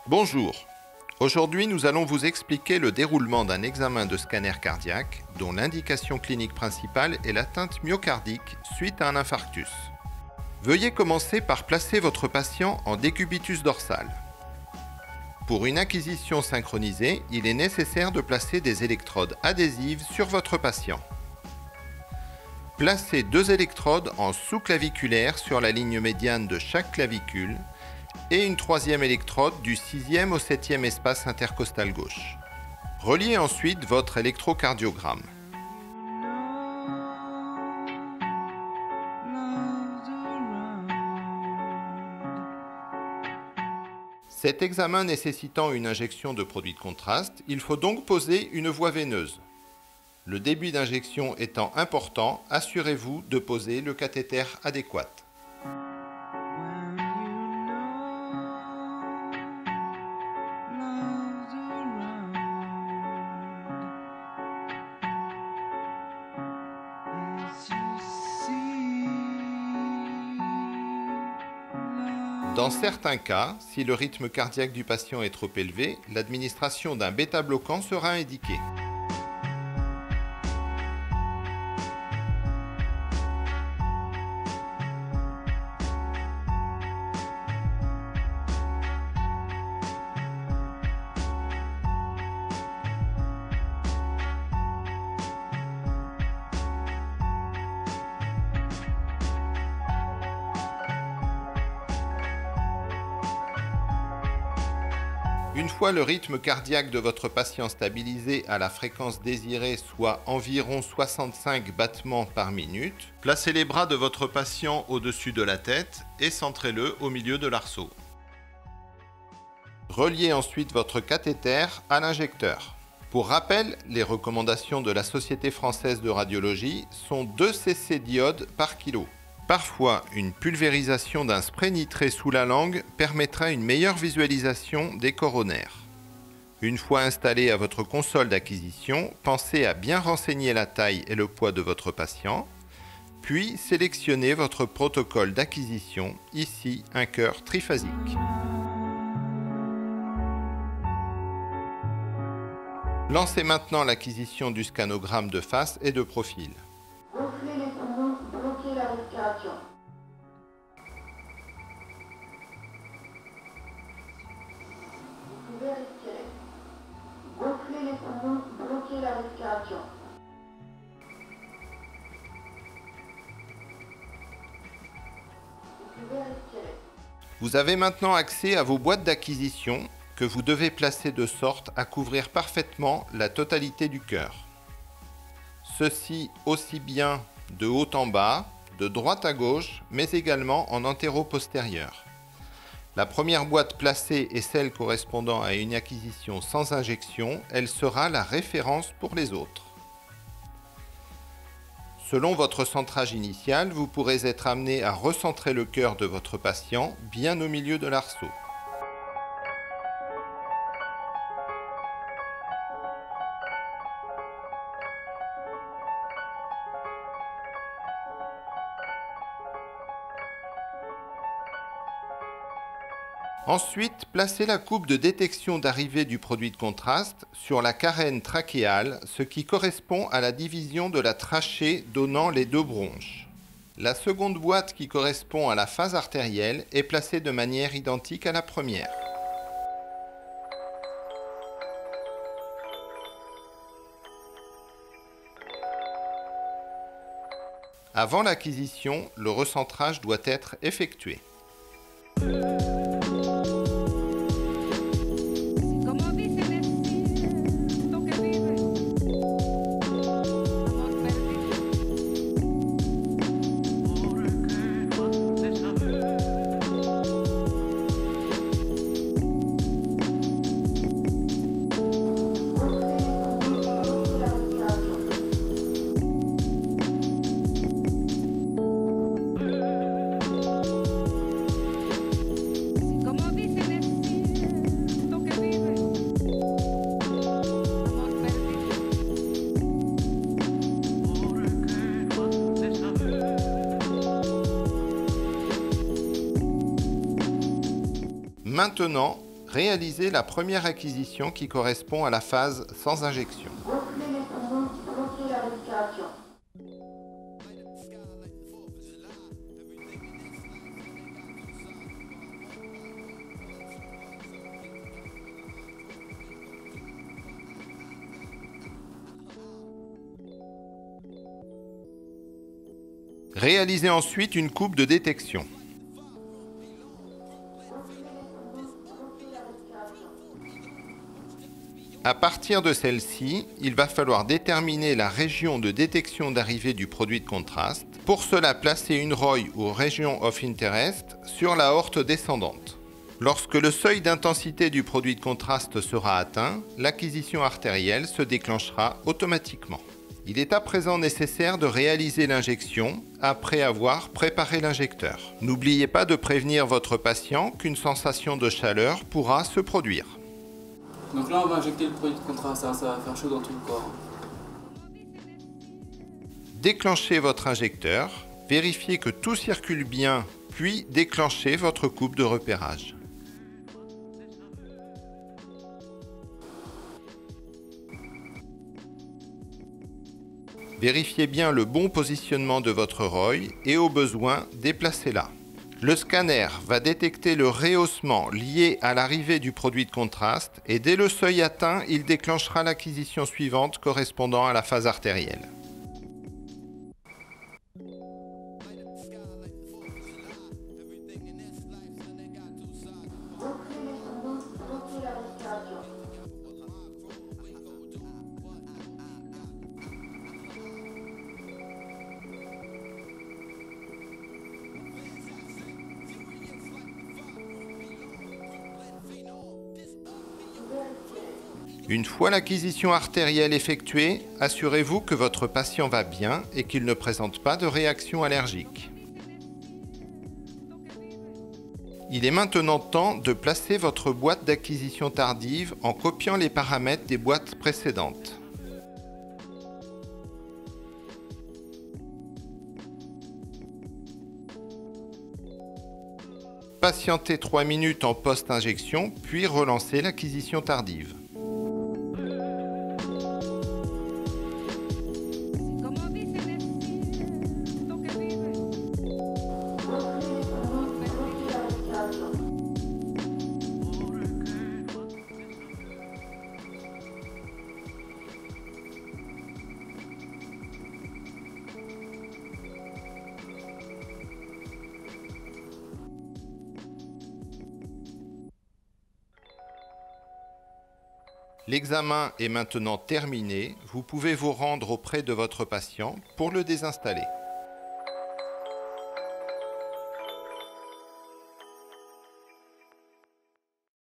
Bonjour. Aujourd'hui, nous allons vous expliquer le déroulement d'un examen de scanner cardiaque dont l'indication clinique principale est l'atteinte myocardique suite à un infarctus. Veuillez commencer par placer votre patient en décubitus dorsal. Pour une acquisition synchronisée, il est nécessaire de placer des électrodes adhésives sur votre patient. Placez 2 électrodes en sous-claviculaire sur la ligne médiane de chaque clavicule et une 3e électrode du 6e au 7e espace intercostal gauche. Reliez ensuite votre électrocardiogramme. Cet examen nécessitant une injection de produit de contraste, il faut donc poser une voie veineuse. Le début d'injection étant important, assurez-vous de poser le cathéter adéquat. Dans certains cas, si le rythme cardiaque du patient est trop élevé, l'administration d'un bêta-bloquant sera indiquée. Une fois le rythme cardiaque de votre patient stabilisé à la fréquence désirée, soit environ 65 battements par minute, placez les bras de votre patient au-dessus de la tête et centrez-le au milieu de l'arceau. Reliez ensuite votre cathéter à l'injecteur. Pour rappel, les recommandations de la Société française de radiologie sont 2 cc d'iode par kilo. Parfois, une pulvérisation d'un spray nitré sous la langue permettra une meilleure visualisation des coronaires. Une fois installé à votre console d'acquisition, pensez à bien renseigner la taille et le poids de votre patient, puis sélectionnez votre protocole d'acquisition, ici un cœur triphasique. Lancez maintenant l'acquisition du scanogramme de face et de profil. Gonflez les poumons, bloquez la respiration. Vous pouvez respirer. Gonflez les poumons, bloquez la respiration. Vous pouvez respirer. Vous avez maintenant accès à vos boîtes d'acquisition que vous devez placer de sorte à couvrir parfaitement la totalité du cœur. Ceci aussi bien de haut en bas, de droite à gauche, mais également en antéro-postérieur. La première boîte placée est celle correspondant à une acquisition sans injection, elle sera la référence pour les autres. Selon votre centrage initial, vous pourrez être amené à recentrer le cœur de votre patient bien au milieu de l'arceau. Ensuite, placez la coupe de détection d'arrivée du produit de contraste sur la carène trachéale, ce qui correspond à la division de la trachée donnant les 2 bronches. La seconde boîte qui correspond à la phase artérielle est placée de manière identique à la première. Avant l'acquisition, le recentrage doit être effectué. Maintenant, Réalisez la première acquisition qui correspond à la phase sans injection. Gonfler les poumons, bloquer la respiration. Réalisez ensuite une coupe de détection. À partir de celle-ci, il va falloir déterminer la région de détection d'arrivée du produit de contraste. Pour cela, placez une ROI ou Region of Interest sur la aorte descendante. Lorsque le seuil d'intensité du produit de contraste sera atteint, l'acquisition artérielle se déclenchera automatiquement. Il est à présent nécessaire de réaliser l'injection après avoir préparé l'injecteur. N'oubliez pas de prévenir votre patient qu'une sensation de chaleur pourra se produire. Donc là on va injecter le produit de contraste, ça va faire chaud dans tout le corps. Déclenchez votre injecteur, vérifiez que tout circule bien, puis déclenchez votre coupe de repérage. Vérifiez bien le bon positionnement de votre ROI et au besoin, déplacez-la. Le scanner va détecter le rehaussement lié à l'arrivée du produit de contraste et dès le seuil atteint, il déclenchera l'acquisition suivante correspondant à la phase artérielle. Gonfler les poumons, bloquer la respiration. Une fois l'acquisition artérielle effectuée, assurez-vous que votre patient va bien et qu'il ne présente pas de réaction allergique. Il est maintenant temps de placer votre boîte d'acquisition tardive en copiant les paramètres des boîtes précédentes. Patientez 3 minutes en post-injection, puis relancez l'acquisition tardive. Gonfler les poumons, bloquer la respiration. L'examen est maintenant terminé, vous pouvez vous rendre auprès de votre patient pour le désinstaller.